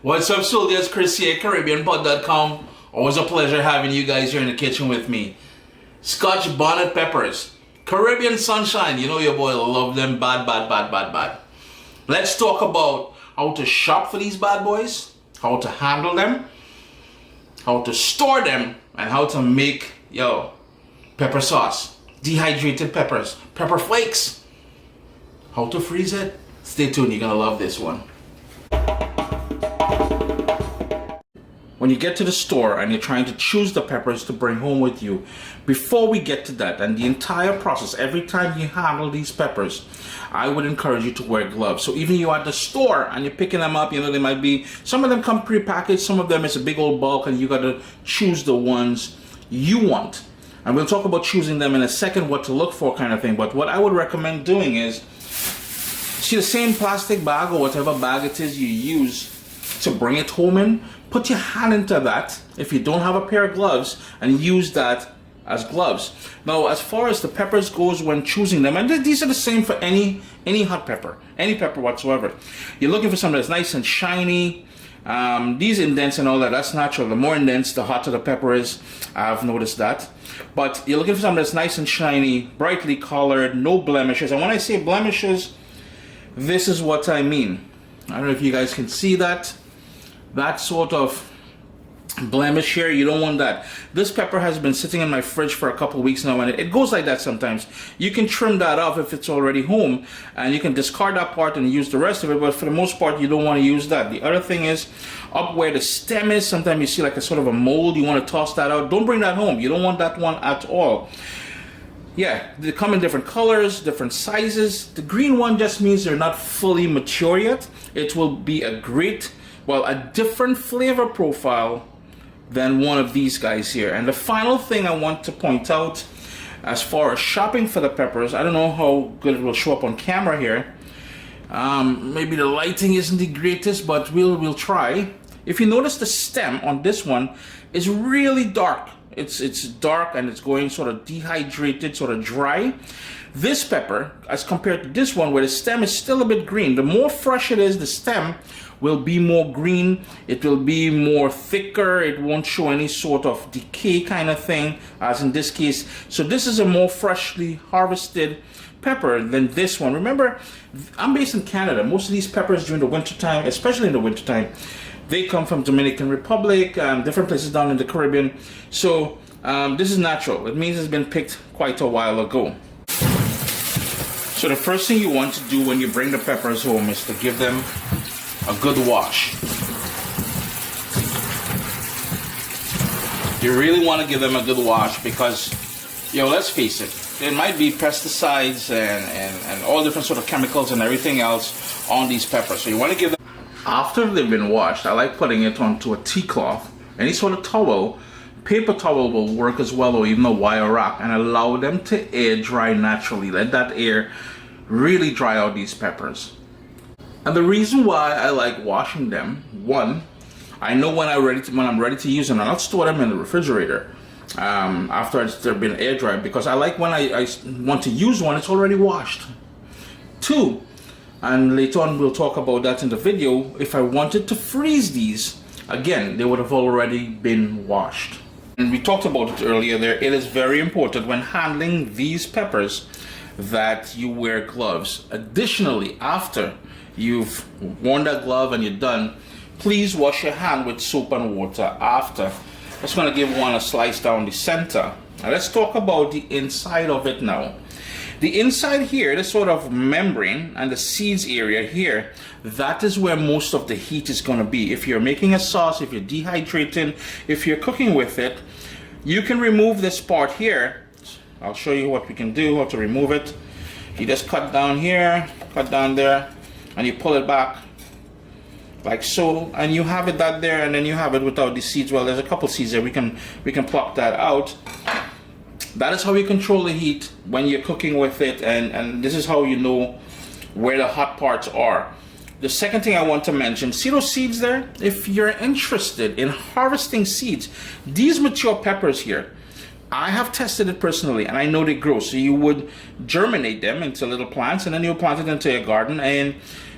What's up, soldiers? Chris here, CaribbeanPod.com. Always a pleasure having you guys here in the kitchen with me. Scotch Bonnet peppers. Caribbean sunshine. You know your boy love them bad. Let's talk about how to shop for these bad boys, how to handle them, how to store them, and how to make, pepper sauce. Dehydrated peppers, pepper flakes. How to freeze it? Stay tuned, you're gonna love this one. When you get to the store and you're trying to choose the peppers to bring home with you, before we get to that and the entire process, every time you handle these peppers, I would encourage you to wear gloves. So even you're at the store and you're picking them up, they might be, some of them come pre-packaged, some of them is a big old bulk and you gotta choose the ones you want. And we'll talk about choosing them in a second, what to look for kind of thing. But what I would recommend doing is, see the same plastic bag or whatever bag it is you use to bring it home in, put your hand into that if you don't have a pair of gloves and use that as gloves. Now, as far as the peppers goes when choosing them, and these are the same for any hot pepper, any pepper whatsoever. You're looking for something that's nice and shiny. These indents and all that, that's natural. The more indents, the hotter the pepper is. I've noticed that. But you're looking for something that's nice and shiny, brightly colored, no blemishes. And when I say blemishes, this is what I mean. I don't know if you guys can see that. That sort of blemish here, you don't want that. This pepper has been sitting in my fridge for a couple weeks now, and it goes like that sometimes. You can trim that off if it's already home, and you can discard that part and use the rest of it, but for the most part, you don't want to use that. The other thing is, up where the stem is, sometimes you see like a sort of a mold, you want to toss that out. Don't bring that home. You don't want that one at all. Yeah, they come in different colors, different sizes. The green one just means they're not fully mature yet. It will be a different flavor profile than one of these guys here. And the final thing I want to point out as far as shopping for the peppers, I don't know how good it will show up on camera here. Maybe the lighting isn't the greatest, but we'll try. If you notice, the stem on this one is really dark. It's dark and it's going sort of dehydrated, sort of dry. This pepper, as compared to this one where the stem is still a bit green, the more fresh it is, the stem will be more green, it will be more thicker, it won't show any sort of decay kind of thing, as in this case. So this is a more freshly harvested pepper than this one. Remember, I'm based in Canada. Most of these peppers during the winter time, especially in the winter time, they come from Dominican Republic, different places down in the Caribbean. So this is natural. It means it's been picked quite a while ago. So the first thing you want to do when you bring the peppers home is to give them a good wash. You really want to give them a good wash because, let's face it, there might be pesticides and all different sort of chemicals and everything else on these peppers. So you want to give them, after they've been washed, I like putting it onto a tea cloth, any sort of towel. Paper towel will work as well, or even a wire wrap, and allow them to air dry naturally. Let that air really dry out these peppers. And the reason why I like washing them, one, I know when I'm ready to use them, and I'll store them in the refrigerator after they've been air dried, because I like when I want to use one, it's already washed. Two, and later on we'll talk about that in the video, if I wanted to freeze these, again, they would have already been washed. And we talked about it earlier there, it is very important when handling these peppers that you wear gloves. Additionally, after you've worn that glove and you're done, please wash your hand with soap and water after. I'm just going to give one a slice down the center. Now let's talk about the inside of it now. The inside here, the sort of membrane and the seeds area here, that is where most of the heat is going to be. If you're making a sauce, if you're dehydrating, if you're cooking with it, you can remove this part here. I'll show you what we can do, how to remove it. You just cut down here, cut down there, and you pull it back like so, and you have it that there, and then you have it without the seeds. Well, there's a couple seeds there, we can pluck that out. That is how you control the heat when you're cooking with it, and this is how you know where the hot parts are. The second thing I want to mention, see those seeds there? If you're interested in harvesting seeds, these mature peppers here, I have tested it personally and I know they grow. So you would germinate them into little plants and then you'll plant it into your garden, and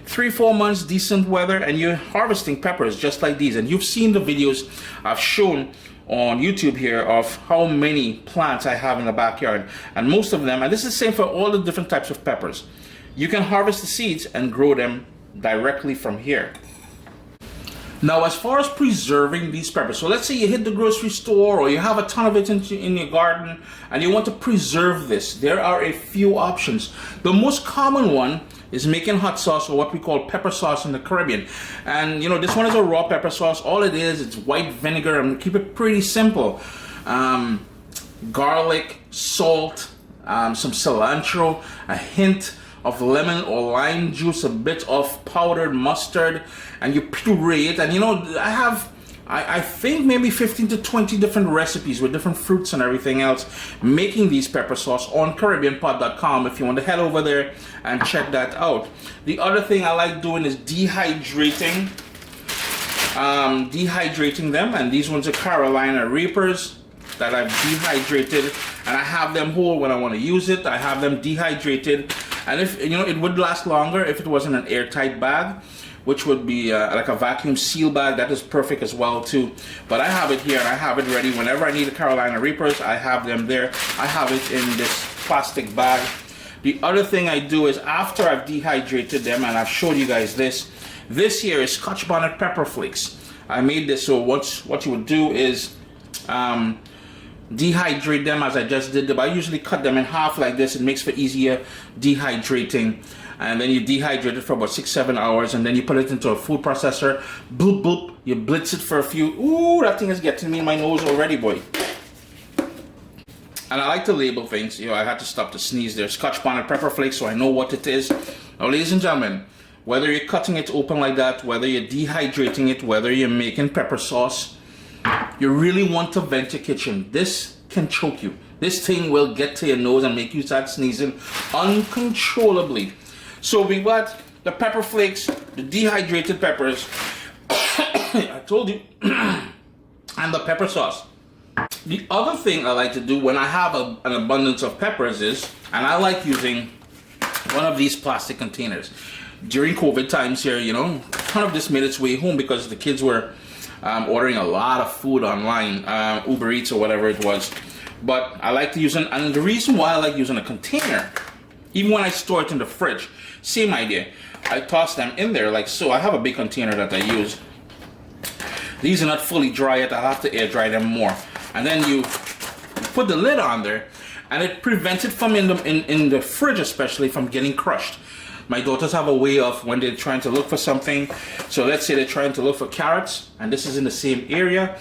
3-4 months, decent weather, and you're harvesting peppers just like these. And you've seen the videos I've shown on YouTube here of how many plants I have in the backyard, and most of them, and this is the same for all the different types of peppers, you can harvest the seeds and grow them directly from here. Now, as far as preserving these peppers, so let's say you hit the grocery store or you have a ton of it in your garden and you want to preserve this, there are a few options. The most common one is making hot sauce, or what we call pepper sauce in the Caribbean. And you know, this one is a raw pepper sauce. All it is, it's white vinegar, and keep it pretty simple. Garlic, salt, some cilantro, a hint of lemon or lime juice, a bit of powdered mustard, and you puree it. And you know, I think maybe 15 to 20 different recipes with different fruits and everything else making these pepper sauce on CaribbeanPot.com if you want to head over there and check that out. The other thing I like doing is dehydrating them, and these ones are Carolina Reapers that I've dehydrated, and I have them whole when I want to use it. I have them dehydrated, and if you know, it would last longer if it was in an airtight bag, which would be like a vacuum seal bag. That is perfect as well too. But I have it here and I have it ready. Whenever I need the Carolina Reapers, I have them there. I have it in this plastic bag. The other thing I do is, after I've dehydrated them, and I've showed you guys this here is Scotch Bonnet pepper flakes. I made this, so what you would do is dehydrate them as I just did. But I usually cut them in half like this. It makes for easier dehydrating. And then you dehydrate it for about 6-7 hours, and then you put it into a food processor. Bloop, bloop. You blitz it for a few. Ooh, that thing is getting me in my nose already, boy. And I like to label things. You know, I had to stop to sneeze there. Scotch Bonnet pepper flakes, so I know what it is. Now, ladies and gentlemen, whether you're cutting it open like that, whether you're dehydrating it, whether you're making pepper sauce, you really want to vent your kitchen. This can choke you. This thing will get to your nose and make you start sneezing uncontrollably. So we got the pepper flakes, the dehydrated peppers, I told you, and the pepper sauce. The other thing I like to do when I have an abundance of peppers is, and I like using one of these plastic containers. During COVID times here, you know, kind of just made its way home because the kids were ordering a lot of food online, Uber Eats or whatever it was. But I like to use and the reason why I like using a container, even when I store it in the fridge, same idea. I toss them in there like so. I have a big container that I use. These are not fully dry yet. I'll have to air dry them more. And then you put the lid on there, and it prevents it from in the fridge, especially, from getting crushed. My daughters have a way of, when they're trying to look for something, so let's say they're trying to look for carrots, and this is in the same area.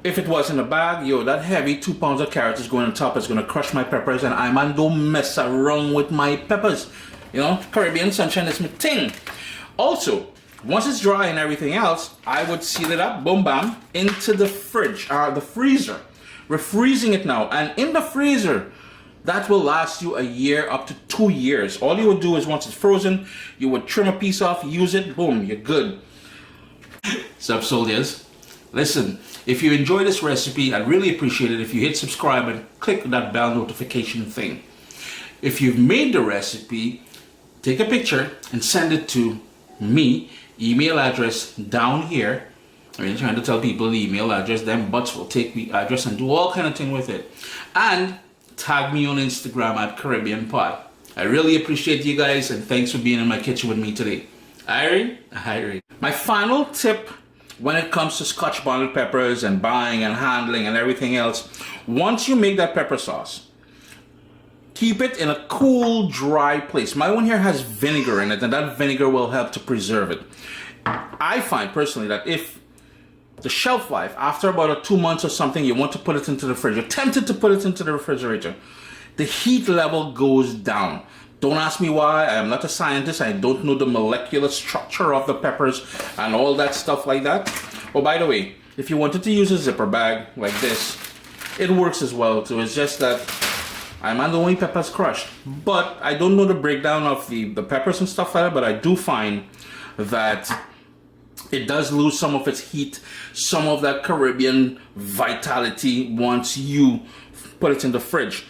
If it was in a bag, yo, that heavy 2 pounds of carrots is going on top. It's going to crush my peppers, and I man don't mess around with my peppers. You know, Caribbean sunshine is my thing. Also, once it's dry and everything else, I would seal it up, boom bam, into the fridge, the freezer. We're freezing it now, and in the freezer, that will last you a year, up to 2 years. All you would do is, once it's frozen, you would trim a piece off, use it, boom, you're good. Sup, soldiers? Listen, if you enjoy this recipe, I'd really appreciate it if you hit subscribe and click that bell notification thing. If you've made the recipe, take a picture and send it to me, email address down here. I mean, trying to tell people the email address, them butts will take the address and do all kind of thing with it. And tag me on Instagram at Caribbean Pot. I really appreciate you guys, and thanks for being in my kitchen with me today. Irene. My final tip when it comes to Scotch Bonnet peppers and buying and handling and everything else, once you make that pepper sauce, keep it in a cool, dry place. My one here has vinegar in it, and that vinegar will help to preserve it. I find personally that if the shelf life, after about 2 months or something, you want to put it into the fridge, you're tempted to put it into the refrigerator, the heat level goes down. Don't ask me why. I am not a scientist. I don't know the molecular structure of the peppers and all that stuff like that. Oh, by the way, if you wanted to use a zipper bag like this, it works as well too. It's just that I'm not the only peppers crushed. But I don't know the breakdown of the peppers and stuff like that, but I do find that it does lose some of its heat, some of that Caribbean vitality once you put it in the fridge.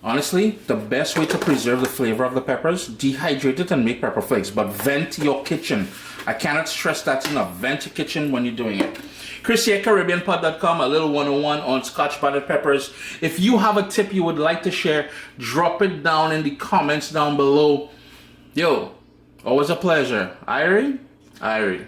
Honestly, the best way to preserve the flavor of the peppers, dehydrate it and make pepper flakes, but vent your kitchen. I cannot stress that enough. Vent your kitchen when you're doing it. Chrissy at CaribbeanPod.com, a little 101 on Scotch Bonnet peppers. If you have a tip you would like to share, drop it down in the comments down below. Yo, always a pleasure. Irie? Irie.